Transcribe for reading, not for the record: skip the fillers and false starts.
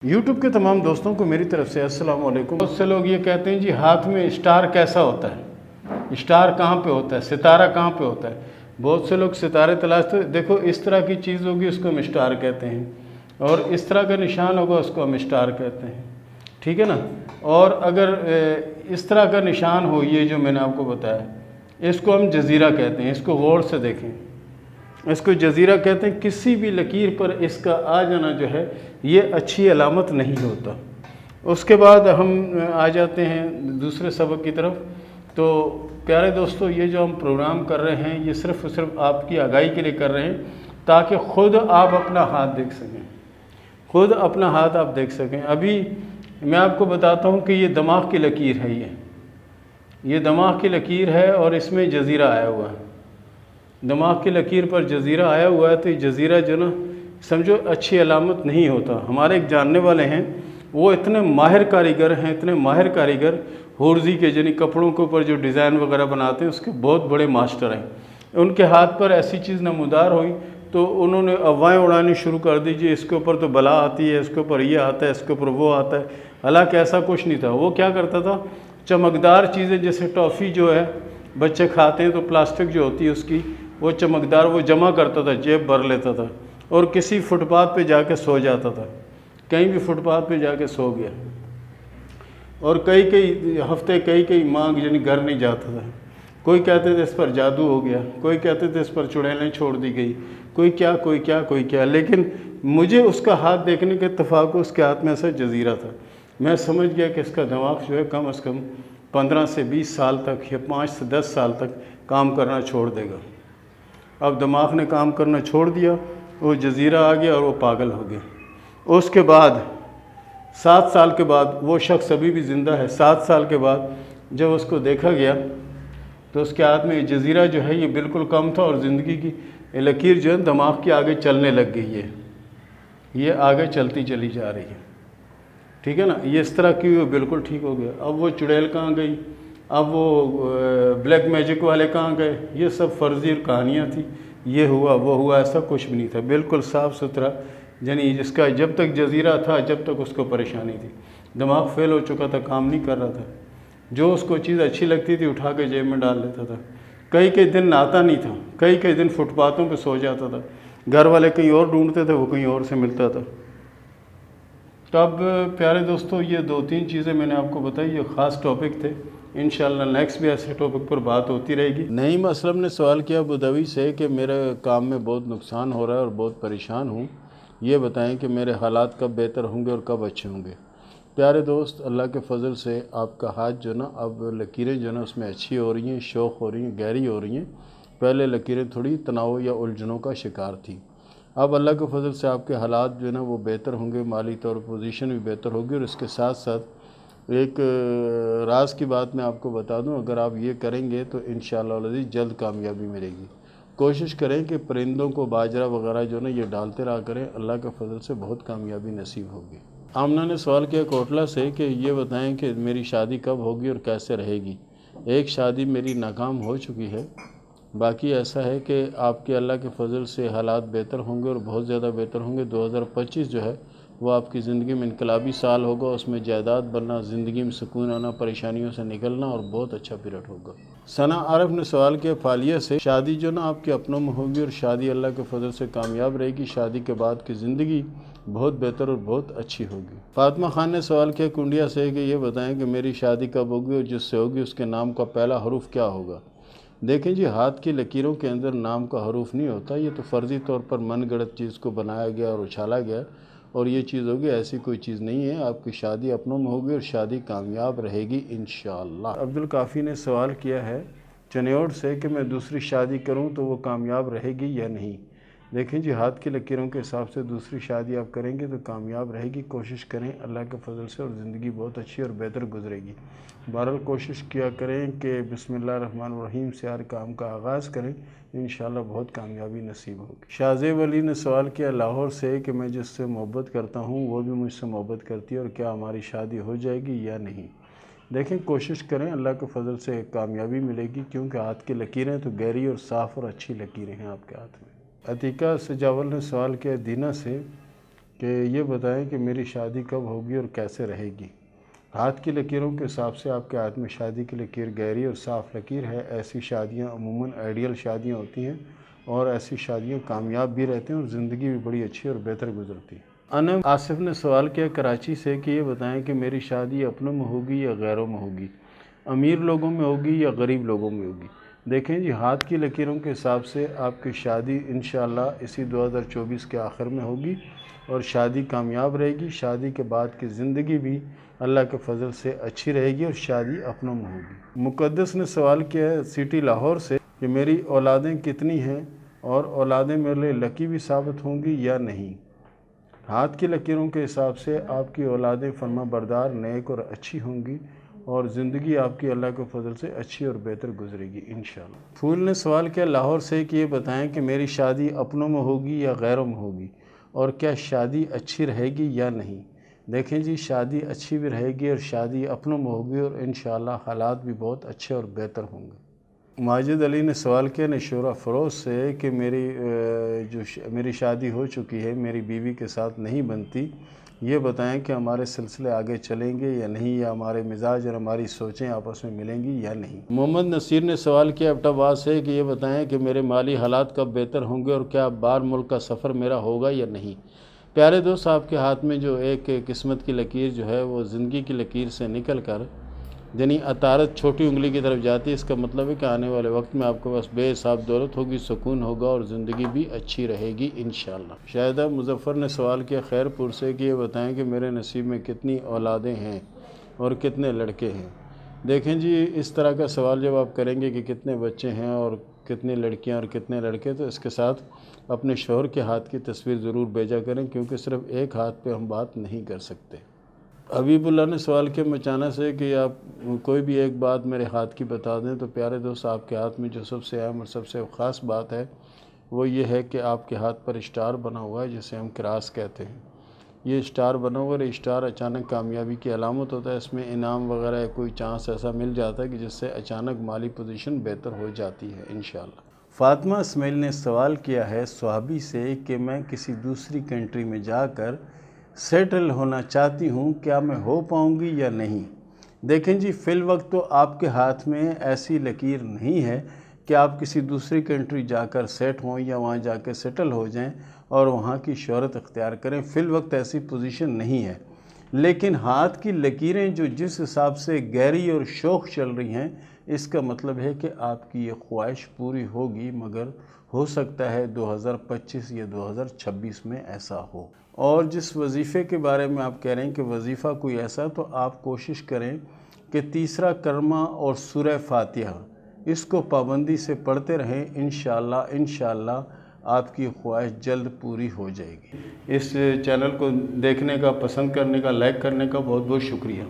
YouTube کے تمام دوستوں کو میری طرف سے السلام علیکم۔ بہت سے لوگ یہ کہتے ہیں جی ہاتھ میں اسٹار کیسا ہوتا ہے، اسٹار کہاں پہ ہوتا ہے، ستارہ کہاں پہ ہوتا ہے۔ بہت سے لوگ ستارے تلاشتے، دیکھو اس طرح کی چیز ہوگی اس کو ہم اسٹار کہتے ہیں، اور اس طرح کا نشان ہوگا اس کو ہم اسٹار کہتے ہیں، ٹھیک ہے نا۔ اور اگر اس طرح کا نشان ہو، یہ جو میں نے آپ کو بتایا، اس کو ہم جزیرہ کہتے ہیں۔ اس کو غور سے دیکھیں، اس کو جزیرہ کہتے ہیں۔ کسی بھی لکیر پر اس کا آ جانا جو ہے یہ اچھی علامت نہیں ہوتا۔ اس کے بعد ہم آ جاتے ہیں دوسرے سبق کی طرف۔ تو پیارے دوستو، یہ جو ہم پروگرام کر رہے ہیں یہ صرف اور صرف آپ کی آگاہی کے لیے کر رہے ہیں، تاکہ خود آپ اپنا ہاتھ دیکھ سکیں، خود اپنا ہاتھ آپ دیکھ سکیں۔ ابھی میں آپ کو بتاتا ہوں کہ یہ دماغ کی لکیر ہے، یہ دماغ کی لکیر ہے اور اس میں جزیرہ آیا ہوا ہے۔ دماغ کی لکیر پر جزیرہ آیا ہوا ہے، تو یہ جزیرہ جو نا سمجھو اچھی علامت نہیں ہوتا۔ ہمارے ایک جاننے والے ہیں، وہ اتنے ماہر کاریگر ہیں، اتنے ماہر کاریگر، ہورزی کے یعنی کپڑوں کے اوپر جو ڈیزائن وغیرہ بناتے ہیں اس کے بہت بڑے ماسٹر ہیں۔ ان کے ہاتھ پر ایسی چیز نمودار ہوئی تو انہوں نے افواہیں اڑانی شروع کر دی، جی اس کے اوپر تو بلا آتی ہے، اس کے اوپر یہ آتا ہے، اس کے اوپر وہ آتا ہے۔ حالانکہ ایسا کچھ نہیں تھا۔ وہ کیا کرتا تھا، چمکدار چیزیں جیسے ٹافی جو ہے بچے کھاتے ہیں تو پلاسٹک جو ہوتی ہے اس کی وہ چمکدار، وہ جمع کرتا تھا، جیب بھر لیتا تھا، اور کسی فٹ پاتھ پہ جا کے سو جاتا تھا، کہیں بھی فٹ پاتھ پہ جا کے سو گیا، اور کئی ہفتے کئی ماہ یعنی گھر نہیں جاتا تھا۔ کوئی کہتے تھے اس پر جادو ہو گیا، کوئی کہتے تھے اس پر چڑیلیں چھوڑ دی گئی، کوئی کیا۔ لیکن مجھے اس کا ہاتھ دیکھنے کے اتفاق کو اس کے ہاتھ میں ایسا جزیرہ تھا۔ میں سمجھ گیا کہ اس کا دماغ جو ہے کم از کم 15 سے 20 سال تک یا 5 سے 10 سال تک کام کرنا چھوڑ دے گا۔ اب دماغ نے کام کرنا چھوڑ دیا، وہ جزیرہ آ گیا اور وہ پاگل ہو گیا۔ اس کے بعد 7 سال کے بعد، وہ شخص ابھی بھی زندہ ہے، 7 سال کے بعد جب اس کو دیکھا گیا تو اس کے ہاتھ میں یہ جزیرہ جو ہے یہ بالکل کم تھا، اور زندگی کی لکیر جو ہے دماغ کی آگے چلنے لگ گئی ہے، یہ آگے چلتی چلی جا رہی ہے، ٹھیک ہے نا۔ یہ اس طرح کی وہ بالکل ٹھیک ہو گیا۔ اب وہ چڑیل کہاں گئی، اب وہ بلیک میجک والے کہاں گئے، یہ سب فرضی کہانیاں تھیں، یہ ہوا وہ ہوا، ایسا کچھ بھی نہیں تھا، بالکل صاف ستھرا، یعنی جس کا جب تک جزیرہ تھا جب تک اس کو پریشانی تھی، دماغ فیل ہو چکا تھا، کام نہیں کر رہا تھا، جو اس کو چیز اچھی لگتی تھی اٹھا کے جیب میں ڈال لیتا تھا، کئی دن نہاتا نہیں تھا، کئی دن فٹ پاتھوں پہ سو جاتا تھا، گھر والے کہیں اور ڈھونڈتے تھے، وہ کہیں اور سے ملتا تھا۔ تو اب پیارے دوستو، یہ 2-3 چیزیں میں نے آپ کو بتائی، یہ خاص ٹاپک تھے، انشاءاللہ نیکسٹ بھی ایسے ٹاپک پر بات ہوتی رہے گی۔ نعیم اسلم نے سوال کیا ابوظہبی سے کہ میرے کام میں بہت نقصان ہو رہا ہے اور بہت پریشان ہوں، یہ بتائیں کہ میرے حالات کب بہتر ہوں گے اور کب اچھے ہوں گے۔ پیارے دوست، اللہ کے فضل سے آپ کا ہاتھ جو نا اب لکیریں جو نا اس میں اچھی ہو رہی ہیں، شوق ہو رہی ہیں، گہری ہو رہی ہیں۔ پہلے لکیریں تھوڑی تناؤ یا الجھنوں کا شکار تھیں۔ اب اللہ کے فضل سے آپ کے حالات جو ہے نا وہ بہتر ہوں گے، مالی طور پر پوزیشن بھی بہتر ہوگی، اور اس کے ساتھ ساتھ ایک راز کی بات میں آپ کو بتا دوں، اگر آپ یہ کریں گے تو انشاءاللہ العزیز جلد کامیابی ملے گی۔ کوشش کریں کہ پرندوں کو باجرہ وغیرہ جو نا یہ ڈالتے رہا کریں، اللہ کے فضل سے بہت کامیابی نصیب ہوگی۔ آمنہ نے سوال کیا کوٹلہ سے کہ یہ بتائیں کہ میری شادی کب ہوگی اور کیسے رہے گی۔ ایک شادی میری ناکام ہو چکی ہے، باقی ایسا ہے کہ آپ کے اللہ کے فضل سے حالات بہتر ہوں گے اور بہت زیادہ بہتر ہوں گے۔ 2025 جو ہے وہ آپ کی زندگی میں انقلابی سال ہوگا، اس میں جائیداد بننا، زندگی میں سکون آنا، پریشانیوں سے نکلنا، اور بہت اچھا پیریڈ ہوگا۔ ثنا عارف نے سوال کیا فالیہ سے، شادی جو نا آپ کے اپنوں میں ہوگی اور شادی اللہ کے فضل سے کامیاب رہے گی، شادی کے بعد کی زندگی بہت بہتر اور بہت اچھی ہوگی۔ فاطمہ خان نے سوال کیا کنڈیا سے کہ یہ بتائیں کہ میری شادی کب ہوگی اور جس سے ہوگی اس کے نام کا پہلا حرف کیا ہوگا۔ دیکھیں جی، ہاتھ کی لکیروں کے اندر نام کا حروف نہیں ہوتا، یہ تو فرضی طور پر من گڑت چیز کو بنایا گیا اور اچھالا گیا، اور یہ چیز ہوگی، ایسی کوئی چیز نہیں ہے۔ آپ کی شادی اپنوں میں ہوگی اور شادی کامیاب رہے گی انشاءاللہ۔ عبدالکافی نے سوال کیا ہے چنیوڑ سے کہ میں دوسری شادی کروں تو وہ کامیاب رہے گی یا نہیں۔ دیکھیں جی، ہاتھ کی لکیروں کے حساب سے دوسری شادی آپ کریں گے تو کامیاب رہے گی، کوشش کریں اللہ کے فضل سے، اور زندگی بہت اچھی اور بہتر گزرے گی۔ بہرحال کوشش کیا کریں کہ بسم اللہ الرحمن الرحیم سے ہر کام کا آغاز کریں، انشاءاللہ بہت کامیابی نصیب ہوگی۔ شاہزیب علی نے سوال کیا لاہور سے کہ میں جس سے محبت کرتا ہوں وہ بھی مجھ سے محبت کرتی ہے، اور کیا ہماری شادی ہو جائے گی یا نہیں۔ دیکھیں کوشش کریں، اللہ کے فضل سے کامیابی ملے گی، کیونکہ ہاتھ کی لکیریں تو گہری اور صاف اور اچھی لکیریں ہیں آپ کے ہاتھ میں۔ عتیقہ سجاول نے سوال کیا دینا سے کہ یہ بتائیں کہ میری شادی کب ہوگی اور کیسے رہے گی۔ ہاتھ کی لکیروں کے حساب سے آپ کے ہاتھ میں شادی کی لکیر گہری اور صاف لکیر ہے۔ ایسی شادیاں عموماً آئیڈیل شادیاں ہوتی ہیں اور ایسی شادیاں کامیاب بھی رہتے ہیں اور زندگی بھی بڑی اچھی اور بہتر گزرتی ہے۔ انم آصف نے سوال کیا کراچی سے کہ یہ بتائیں کہ میری شادی اپنوں میں ہوگی یا غیروں میں ہوگی، امیر لوگوں میں ہوگی یا غریب لوگوں میں ہوگی۔ دیکھیں جی، ہاتھ کی لکیروں کے حساب سے آپ کی شادی انشاءاللہ اسی 2024 کے آخر میں ہوگی اور شادی کامیاب رہے گی۔ شادی کے بعد کی زندگی بھی اللہ کے فضل سے اچھی رہے گی اور شادی اپنوں میں ہوگی۔ مقدس نے سوال کیا ہے سٹی لاہور سے کہ میری اولادیں کتنی ہیں اور اولادیں میرے لیے لکی بھی ثابت ہوں گی یا نہیں۔ ہاتھ کی لکیروں کے حساب سے آپ کی اولادیں فرما بردار، نیک اور اچھی ہوں گی اور زندگی آپ کی اللہ کے فضل سے اچھی اور بہتر گزرے گی انشاءاللہ۔ پھول نے سوال کیا لاہور سے کہ یہ بتائیں کہ میری شادی اپنوں میں ہوگی یا غیروں میں ہوگی اور کیا شادی اچھی رہے گی یا نہیں۔ دیکھیں جی، شادی اچھی بھی رہے گی اور شادی اپنوں میں ہوگی اور انشاءاللہ حالات بھی بہت اچھے اور بہتر ہوں گے۔ ماجد علی نے سوال کیا نشورہ فروز سے کہ میری شادی ہو چکی ہے، میری بیوی کے ساتھ نہیں بنتی، یہ بتائیں کہ ہمارے سلسلے آگے چلیں گے یا نہیں، یا ہمارے مزاج اور ہماری سوچیں آپس میں ملیں گی یا نہیں۔ محمد نصیر نے سوال کیا ایبٹ آباد سے کہ یہ بتائیں کہ میرے مالی حالات کب بہتر ہوں گے اور کیا باہر ملک کا سفر میرا ہوگا یا نہیں۔ پیارے دوست، آپ کے ہاتھ میں جو ایک قسمت کی لکیر جو ہے وہ زندگی کی لکیر سے نکل کر یعنی عطارد چھوٹی انگلی کی طرف جاتی ہے، اس کا مطلب ہے کہ آنے والے وقت میں آپ کے پاس بے حساب دولت ہوگی، سکون ہوگا اور زندگی بھی اچھی رہے گی انشاءاللہ۔ شاہدہ مظفر نے سوال کیا خیر پور سے کہ یہ بتائیں کہ میرے نصیب میں کتنی اولادیں ہیں اور کتنے لڑکے ہیں۔ دیکھیں جی، اس طرح کا سوال جب آپ کریں گے کہ کتنے بچے ہیں اور کتنی لڑکیاں اور کتنے لڑکے، تو اس کے ساتھ اپنے شوہر کے ہاتھ کی تصویر ضرور بھیجا کریں، کیونکہ صرف ایک ہاتھ پہ ہم بات نہیں کر سکتے۔ حبیب اللہ نے سوال کیا مچانہ سے کہ آپ کوئی بھی ایک بات میرے ہاتھ کی بتا دیں۔ تو پیارے دوست، آپ کے ہاتھ میں جو سب سے اہم اور سب سے خاص بات ہے وہ یہ ہے کہ آپ کے ہاتھ پر اسٹار بنا ہوا ہے، جسے ہم کراس کہتے ہیں۔ یہ اسٹار بنا ہوا ہے، یہ اسٹار اچانک کامیابی کی علامت ہوتا ہے۔ اس میں انعام وغیرہ کوئی چانس ایسا مل جاتا ہے کہ جس سے اچانک مالی پوزیشن بہتر ہو جاتی ہے انشاءاللہ۔ فاطمہ اسماعیل نے سوال کیا ہے صحابی سے کہ میں کسی دوسری کنٹری میں جا کر سیٹل ہونا چاہتی ہوں، کیا میں ہو پاؤں گی یا نہیں۔ دیکھیں جی، فی الوقت تو آپ کے ہاتھ میں ایسی لکیر نہیں ہے کہ آپ کسی دوسری کنٹری جا کر سیٹ ہوں یا وہاں جا کے سیٹل ہو جائیں اور وہاں کی شہرت اختیار کریں۔ فی الوقت ایسی پوزیشن نہیں ہے، لیکن ہاتھ کی لکیریں جو جس حساب سے گہری اور شوخ چل رہی ہیں، اس کا مطلب ہے کہ آپ کی یہ خواہش پوری ہوگی، مگر ہو سکتا ہے 2025 یا 2026 میں ایسا ہو۔ اور جس وظیفے کے بارے میں آپ کہہ رہے ہیں کہ وظیفہ کوئی ایسا، تو آپ کوشش کریں کہ تیسرا کلمہ اور سورہ فاتحہ اس کو پابندی سے پڑھتے رہیں، انشاءاللہ آپ کی خواہش جلد پوری ہو جائے گی۔ اس چینل کو دیکھنے کا، پسند کرنے کا، لائک کرنے کا بہت بہت شکریہ۔